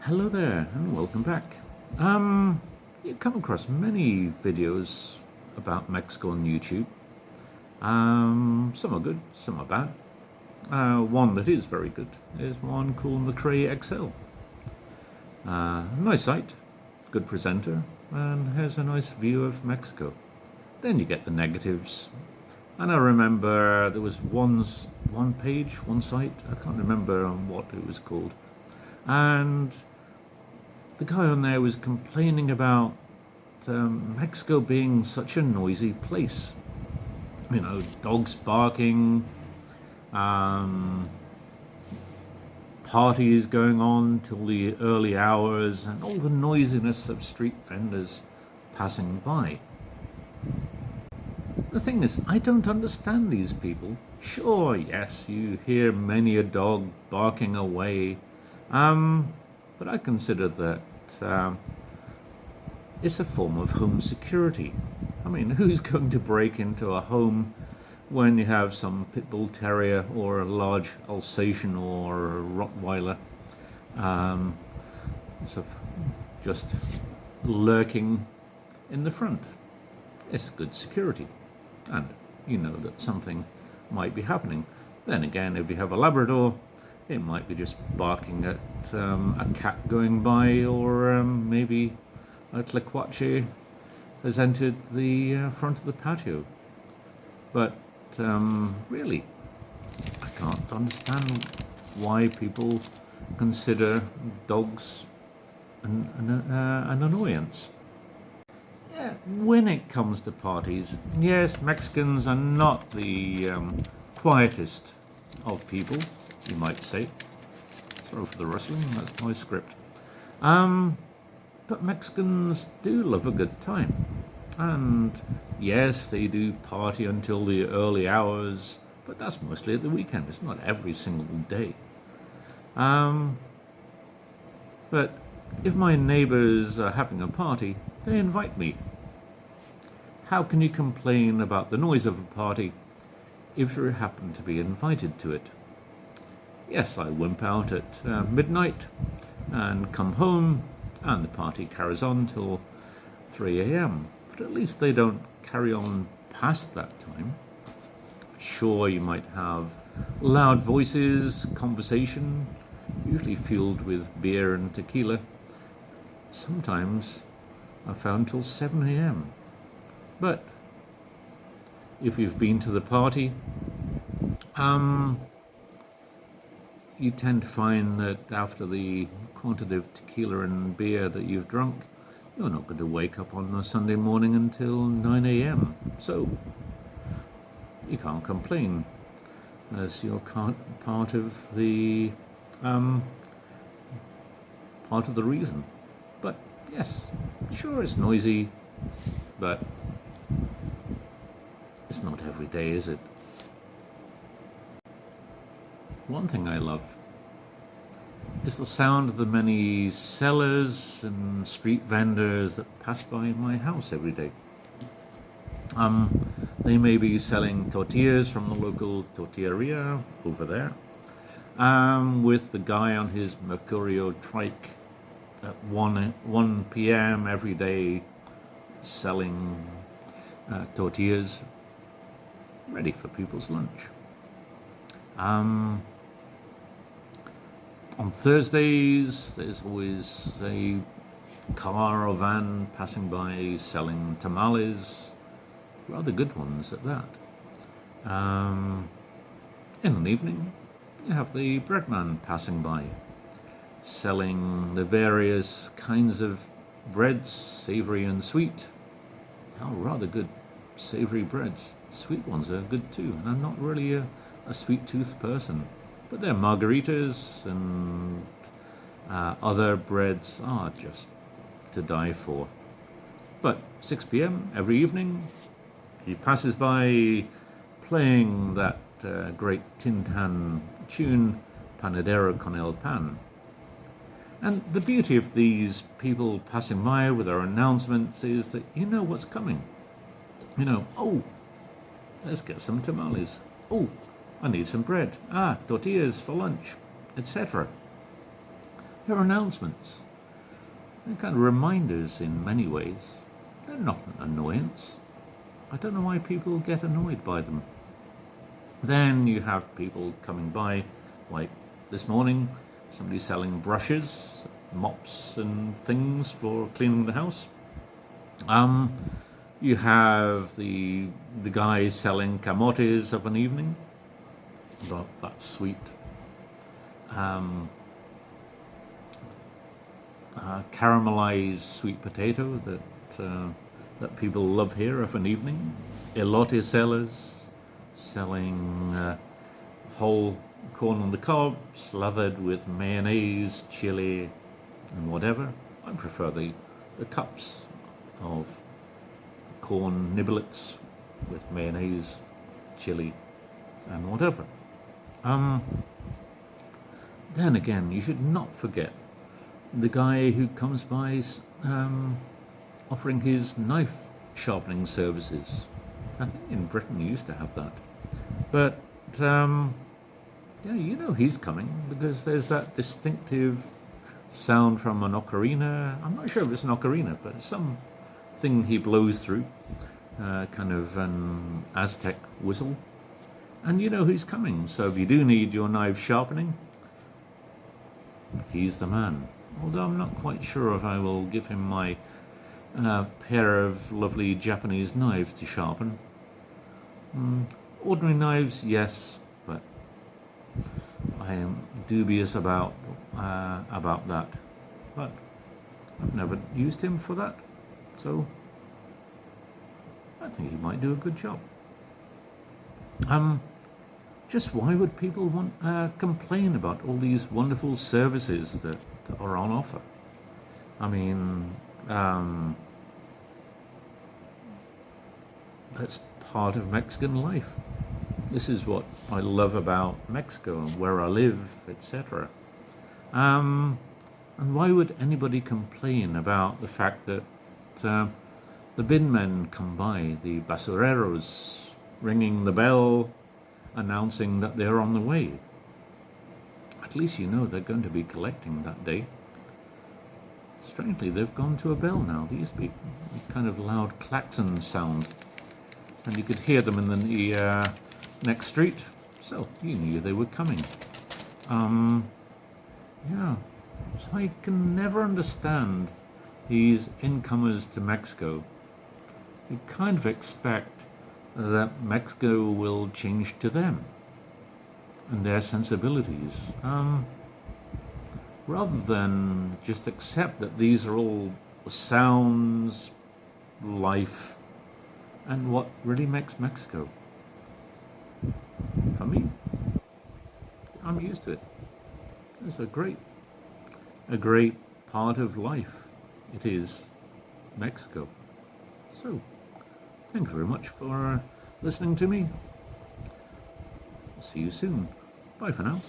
Hello there and welcome back. You come across many videos about Mexico on YouTube. Some are good, some are bad. One that is very good is one called McRae XL. Nice site, good presenter, and has a nice view of Mexico. Then you get the negatives. And I remember there was one site, I can't remember what it was called. And the guy on there was complaining about Mexico being such a noisy place. You know, dogs barking, parties going on till the early hours, and all the noisiness of street vendors passing by. The thing is, I don't understand these people. Sure, yes, you hear many a dog barking away, but I consider that it's a form of home security. I mean, who's going to break into a home when you have some pit bull terrier or a large Alsatian or a Rottweiler sort of just lurking in the front? It's good security, and you know that something might be happening. Then again, if you have a Labrador, it might be just barking at a cat going by, or maybe a Tlaquache has entered the front of the patio. But really, I can't understand why people consider dogs an annoyance. Yeah, when it comes to parties, yes, Mexicans are not the quietest of people, you might say. Sorry for the rustling, that's my script. But Mexicans do love a good time. And yes, they do party until the early hours, but that's mostly at the weekend. It's not every single day. But if my neighbors are having a party, they invite me. How can you complain about the noise of a party if you happen to be invited to it? Yes, I wimp out at midnight and come home, and the party carries on till 3 a.m. But at least they don't carry on past that time. Sure, you might have loud voices, conversation, usually fueled with beer and tequila. Sometimes I found till 7 a.m. But if you've been to the party, you tend to find that after the quantity of tequila and beer that you've drunk, you're not going to wake up on a Sunday morning until 9 a.m. So you can't complain, as you're part of the reason. But yes, sure, it's noisy, but it's not every day, is it? One thing I love is the sound of the many sellers and street vendors that pass by my house every day. They may be selling tortillas from the local tortilleria over there, with the guy on his Mercurio trike at 1 p.m. every day selling tortillas ready for people's lunch. On Thursdays, there's always a car or van passing by selling tamales, rather good ones at that. In the evening, you have the breadman passing by, selling the various kinds of breads, savoury and sweet. Oh, rather good savoury breads. Sweet ones are good too, and I'm not really a sweet tooth person. But their margaritas and other breads are just to die for. But 6 p.m. every evening, he passes by playing that great Tintan tune, Panadero con el Pan. And the beauty of these people passing by with their announcements is that you know what's coming. You know, oh, let's get some tamales. Oh, I need some bread. Tortillas for lunch, etc. They're announcements. They're kind of reminders in many ways. They're not an annoyance. I don't know why people get annoyed by them. Then you have people coming by, like this morning, somebody selling brushes, mops and things for cleaning the house. You have the guy selling camotes of an evening. That's sweet. Caramelized sweet potato that people love here of an evening. Elote sellers selling whole corn on the cob, slathered with mayonnaise, chili, and whatever. I prefer the cups of corn niblets with mayonnaise, chili, and whatever. Then again, you should not forget the guy who comes by offering his knife sharpening services. I think in Britain you used to have that. But yeah, you know he's coming because there's that distinctive sound from an ocarina. I'm not sure if it's an ocarina, but it's something he blows through, kind of an Aztec whistle. And you know he's coming. So if you do need your knife sharpening, he's the man. Although I'm not quite sure if I will give him my pair of lovely Japanese knives to sharpen. Ordinary knives, yes, but I am dubious about that. But I've never used him for that, so I think he might do a good job. Just why would people want complain about all these wonderful services that are on offer? I mean, that's part of Mexican life. This is what I love about Mexico and where I live, etc. And why would anybody complain about the fact that the bin men come by, the basureros, ringing the bell, announcing that they're on the way? At least you know they're going to be collecting that day. Strangely, they've gone to a bell now. These people, kind of loud klaxon sound, and you could hear them in the next street, so you knew they were coming. Yeah, so I can never understand these incomers to Mexico. You kind of expect that Mexico will change to them and their sensibilities, rather than just accept that these are all sounds, life, and what really makes Mexico. For me, I'm used to it. It's a great part of life. It is Mexico. So, thank you very much for listening to me. See you soon. Bye for now.